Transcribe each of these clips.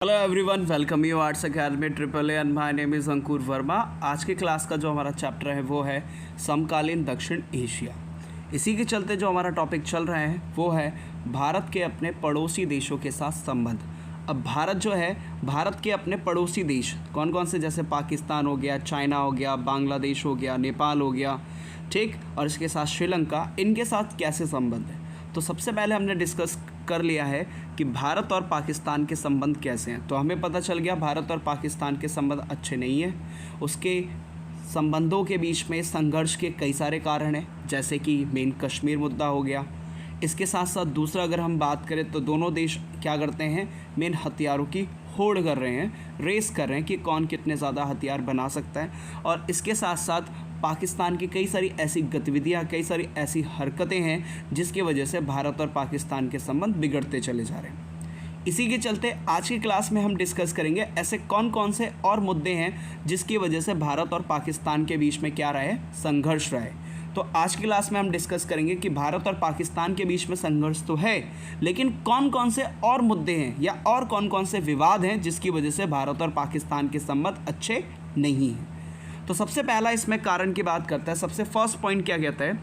Hello everyone, welcome you arts academy triple A and my name is Ankur Varma. आज के class का जो हमारा चैप्टर है वो है समकालीन दक्षिण एशिया। इसी के चलते जो हमारा टॉपिक चल रहा है वो है भारत के अपने पड़ोसी देशों के साथ संबंध। अब भारत जो है, भारत के अपने पड़ोसी देश कौन कौन से, जैसे पाकिस्तान हो गया, चाइना हो गया, बांग्लादेश हो गया, नेपाल हो गया, ठीक, और इसके साथ श्रीलंका, इनके साथ कैसे संबंध है। तो सबसे पहले हमने डिस्कस कर लिया है कि भारत और पाकिस्तान के संबंध कैसे हैं। तो हमें पता चल गया भारत और पाकिस्तान के संबंध अच्छे नहीं हैं। उसके संबंधों के बीच में संघर्ष के कई सारे कारण हैं, जैसे कि मेन कश्मीर मुद्दा हो गया। इसके साथ साथ दूसरा अगर हम बात करें तो दोनों देश क्या करते हैं, मेन हथियारों की होड़ कर रहे हैं, रेस कर रहे हैं कि कौन कितने ज़्यादा हथियार बना सकता है। और इसके साथ साथ पाकिस्तान की कई सारी ऐसी गतिविधियां, कई सारी ऐसी हरकतें हैं जिसकी वजह से भारत और पाकिस्तान के संबंध बिगड़ते चले जा रहे हैं। इसी के चलते आज की क्लास में हम डिस्कस करेंगे ऐसे कौन कौन से और मुद्दे हैं जिसकी वजह से भारत और पाकिस्तान के बीच में क्या रहे, संघर्ष रहे। तो आज की क्लास में हम डिस्कस करेंगे कि भारत और पाकिस्तान के बीच में संघर्ष तो है, लेकिन कौन कौन से और मुद्दे हैं या और कौन कौन से विवाद हैं जिसकी वजह से भारत और पाकिस्तान के संबंध अच्छे नहीं हैं। तो सबसे पहला इसमें कारण की बात करता है। सबसे फर्स्ट पॉइंट क्या कहता है,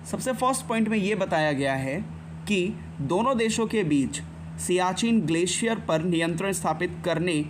सबसे फर्स्ट पॉइंट में ये बताया गया है कि दोनों देशों के बीच सियाचिन ग्लेशियर पर नियंत्रण स्थापित करने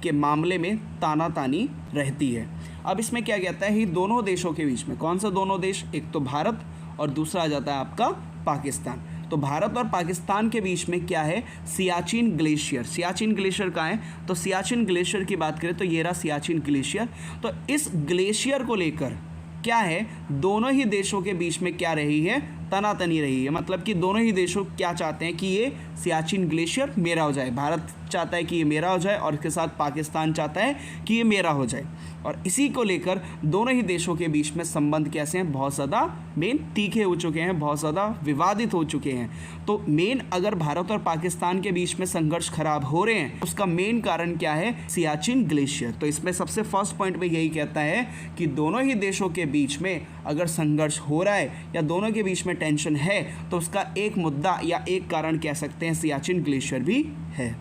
के मामले में तानातानी रहती है। अब इसमें क्या कहता है, ही दोनों देशों के बीच में, कौन सा दोनों देश, एक तो भारत और दूसरा आ जाता है आपका पाकिस्तान। तो भारत और पाकिस्तान के बीच में क्या है, सियाचिन ग्लेशियर। सियाचिन ग्लेशियर कहाँ है, तो सियाचिन ग्लेशियर की बात करें तो ये रहा सियाचिन ग्लेशियर। तो इस ग्लेशियर को लेकर क्या है, दोनों ही देशों के बीच में क्या रही है, तनातनी रही है। मतलब कि दोनों ही देशों क्या चाहते हैं कि ये सियाचिन ग्लेशियर मेरा हो जाए। भारत चाहता है कि ये मेरा हो जाए और इसके साथ पाकिस्तान चाहता है कि ये मेरा हो जाए। और इसी को लेकर दोनों ही देशों के बीच में संबंध कैसे हैं, बहुत ज़्यादा मेन तीखे हो चुके हैं, बहुत ज़्यादा विवादित हो चुके हैं। तो मेन अगर भारत और पाकिस्तान के बीच में संघर्ष खराब हो रहे हैं, उसका मेन कारण क्या है, सियाचिन ग्लेशियर। तो इसमें सबसे फर्स्ट पॉइंट में यही कहता है कि दोनों ही देशों के बीच में अगर संघर्ष हो रहा है या दोनों के बीच में टेंशन है तो उसका एक मुद्दा या एक कारण कह सकते हैं सियाचिन ग्लेशियर भी है।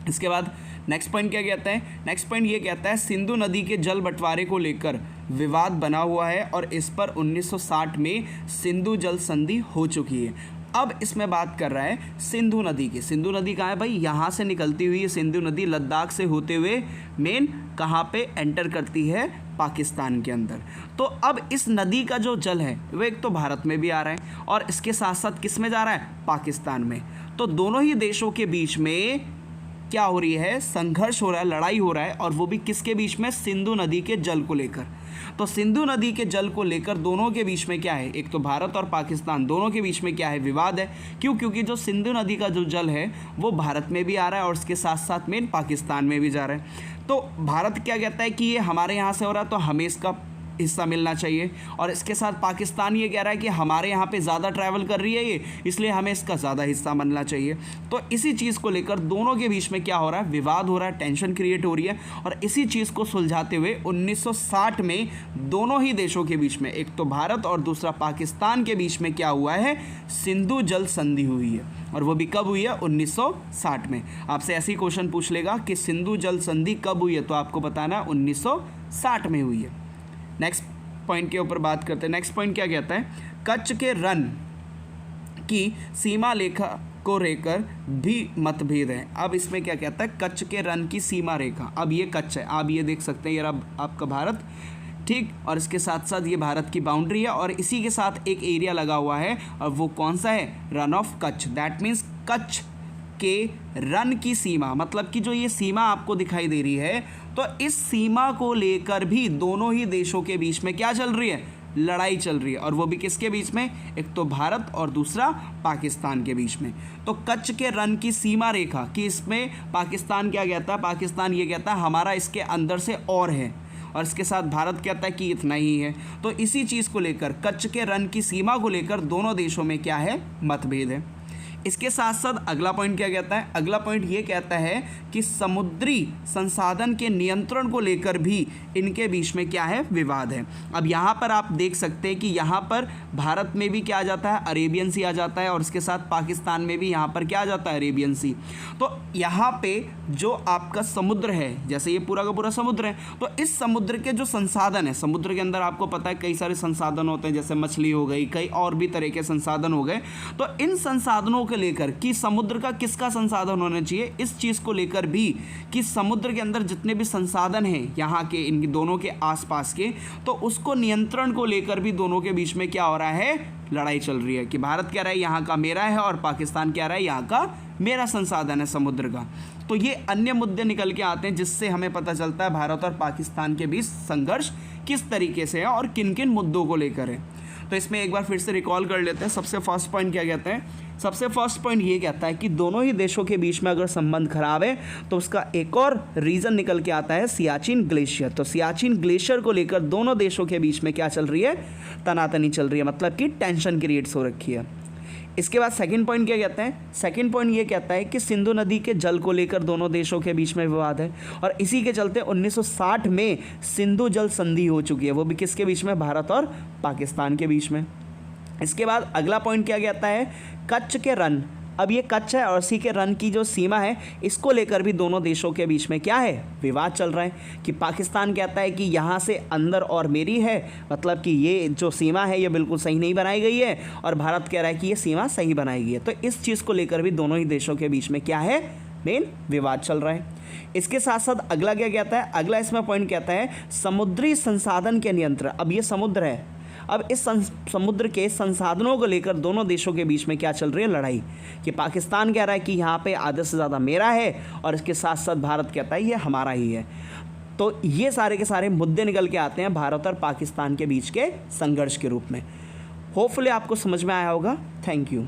इसके बाद नेक्स्ट पॉइंट क्या कहता है, नेक्स्ट पॉइंट ये कहता है सिंधु नदी के जल बंटवारे को लेकर विवाद बना हुआ है और इस पर 1960 में सिंधु जल संधि हो चुकी है। अब इसमें बात कर रहा है सिंधु नदी की। सिंधु नदी कहाँ है भाई, यहाँ से निकलती हुई सिंधु नदी लद्दाख से होते हुए मेन कहाँ पे एंटर करती है, पाकिस्तान के अंदर। तो अब इस नदी का जो जल है वो एक तो भारत में भी आ रहा है और इसके साथ साथ किस में जा रहा है, पाकिस्तान में। तो दोनों ही देशों के बीच में क्या हो रही है, संघर्ष हो रहा है, लड़ाई हो रहा है, और वो भी किसके बीच में, सिंधु नदी के जल को लेकर। तो सिंधु नदी के जल को लेकर दोनों के बीच में क्या है, एक तो भारत और पाकिस्तान दोनों के बीच में क्या है, विवाद है। क्यों, क्योंकि जो सिंधु नदी का जो जल है वो भारत में भी आ रहा है और इसके साथ साथ में पाकिस्तान में भी जा रहा है। तो भारत क्या कहता है कि ये हमारे यहाँ से हो रहा है तो हमें इसका हिस्सा मिलना चाहिए, और इसके साथ पाकिस्तान ये कह रहा है कि हमारे यहाँ पे ज़्यादा ट्रैवल कर रही है ये, इसलिए हमें इसका ज़्यादा हिस्सा मिलना चाहिए। तो इसी चीज़ को लेकर दोनों के बीच में क्या हो रहा है, विवाद हो रहा है, टेंशन क्रिएट हो रही है। और इसी चीज़ को सुलझाते हुए 1960 में दोनों ही देशों के बीच में, एक तो भारत और दूसरा पाकिस्तान के बीच में क्या हुआ है, सिंधु जल संधि हुई है। और वो भी कब हुई है, 1960 में। आपसे ऐसी क्वेश्चन पूछ लेगा कि सिंधु जल संधि कब हुई है, तो आपको बताना 1960 में हुई है। नेक्स्ट पॉइंट के ऊपर बात करते हैं। नेक्स्ट पॉइंट क्या कहता है, कच्छ के रन की सीमा रेखा को लेकर भी मतभेद है। अब इसमें क्या कहता है, कच्छ के रन की सीमा रेखा। अब ये कच्छ है, आप ये देख सकते हैं, ये आपका भारत, ठीक, और इसके साथ साथ ये भारत की बाउंड्री है और इसी के साथ एक एरिया लगा हुआ है और वो कौन सा है, run of Kutch. That means Kutch के रन की सीमा, मतलब कि जो ये सीमा आपको दिखाई दे रही है, तो इस सीमा को लेकर भी दोनों ही देशों के बीच में क्या चल रही है, लड़ाई चल रही है। और वो भी किसके बीच में, एक तो भारत और दूसरा पाकिस्तान के बीच में। तो कच्छ के रन की सीमा रेखा कि इसमें पाकिस्तान क्या कहता है, पाकिस्तान ये कहता है हमारा इसके अंदर से और है, और इसके साथ भारत कहता है कि इतना ही है। तो इसी चीज़ को लेकर, कच्छ के रन की सीमा को लेकर दोनों देशों में क्या है, मतभेद है। इसके साथ साथ अगला पॉइंट क्या कहता है, अगला पॉइंट ये कहता है कि समुद्री संसाधन के नियंत्रण को लेकर भी इनके बीच में क्या है, विवाद है। अब यहाँ पर आप देख सकते हैं कि यहाँ पर भारत में भी क्या आ जाता है, अरेबियन सी आ जाता है, और इसके साथ पाकिस्तान में भी यहाँ पर क्या आ जाता है, अरेबियन सी। तो यहाँ पे जो आपका समुद्र है, जैसे ये पूरा का पूरा समुद्र है, तो इस समुद्र के जो संसाधन है, समुद्र के अंदर आपको पता है कई सारे संसाधन होते हैं, जैसे मछली हो गई, कई और भी तरह के संसाधन हो गए। तो इन संसाधनों को लेकर कि समुद्र का किसका संसाधन होना चाहिए, इस चीज़ को लेकर भी कि समुद्र के अंदर जितने भी संसाधन हैं यहाँ के, इन दोनों के आसपास के, तो उसको नियंत्रण को लेकर भी दोनों के बीच में क्या हो रहा है, लड़ाई चल रही है कि भारत कह रहा है यहाँ का मेरा है और पाकिस्तान कह रहा है यहाँ का मेरा संसाधन है समुद्र का। तो ये अन्य मुद्दे निकल के आते हैं जिससे हमें पता चलता है भारत और पाकिस्तान के बीच संघर्ष किस तरीके से है और किन किन मुद्दों को लेकर है। तो इसमें एक बार फिर से रिकॉल कर लेते हैं। सबसे फर्स्ट पॉइंट क्या कहते हैं, सबसे फर्स्ट पॉइंट ये कहता है कि दोनों ही देशों के बीच में अगर संबंध खराब है तो उसका एक और रीज़न निकल के आता है, सियाचिन ग्लेशियर। तो सियाचिन ग्लेशियर को लेकर दोनों देशों के बीच में क्या चल रही है, तनातनी चल रही है, मतलब कि टेंशन क्रिएट्स हो रखी है। इसके बाद सेकंड पॉइंट क्या कहता है, सेकंड पॉइंट ये कहता है कि सिंधु नदी के जल को लेकर दोनों देशों के बीच में विवाद है, और इसी के चलते 1960 में सिंधु जल संधि हो चुकी है, वो भी किसके बीच में, भारत और पाकिस्तान के बीच में। इसके बाद अगला पॉइंट क्या कहता है, कच्छ के रन। अब ये कच्छ है और इसी के रन की जो सीमा है, इसको लेकर भी दोनों देशों के बीच में क्या है, विवाद चल रहा है कि पाकिस्तान कहता है कि यहाँ से अंदर और मेरी है, मतलब कि ये जो सीमा है ये बिल्कुल सही नहीं बनाई गई है, और भारत कह रहा है कि ये सीमा सही बनाई गई है। तो इस चीज़ को लेकर भी दोनों ही देशों के बीच में क्या है, मेन विवाद चल रहा है। इसके साथ साथ अगला क्या कहता है, अगला इसमें पॉइंट कहता है समुद्री संसाधन के नियंत्रण। अब ये समुद्र है, अब इस समुद्र के संसाधनों को लेकर दोनों देशों के बीच में क्या चल रही है, लड़ाई, कि पाकिस्तान कह रहा है कि यहाँ पे आधे से ज़्यादा मेरा है, और इसके साथ साथ भारत कहता है ये हमारा ही है। तो ये सारे के सारे मुद्दे निकल के आते हैं भारत और पाकिस्तान के बीच के संघर्ष के रूप में। होपफुली आपको समझ में आया होगा। Thank you.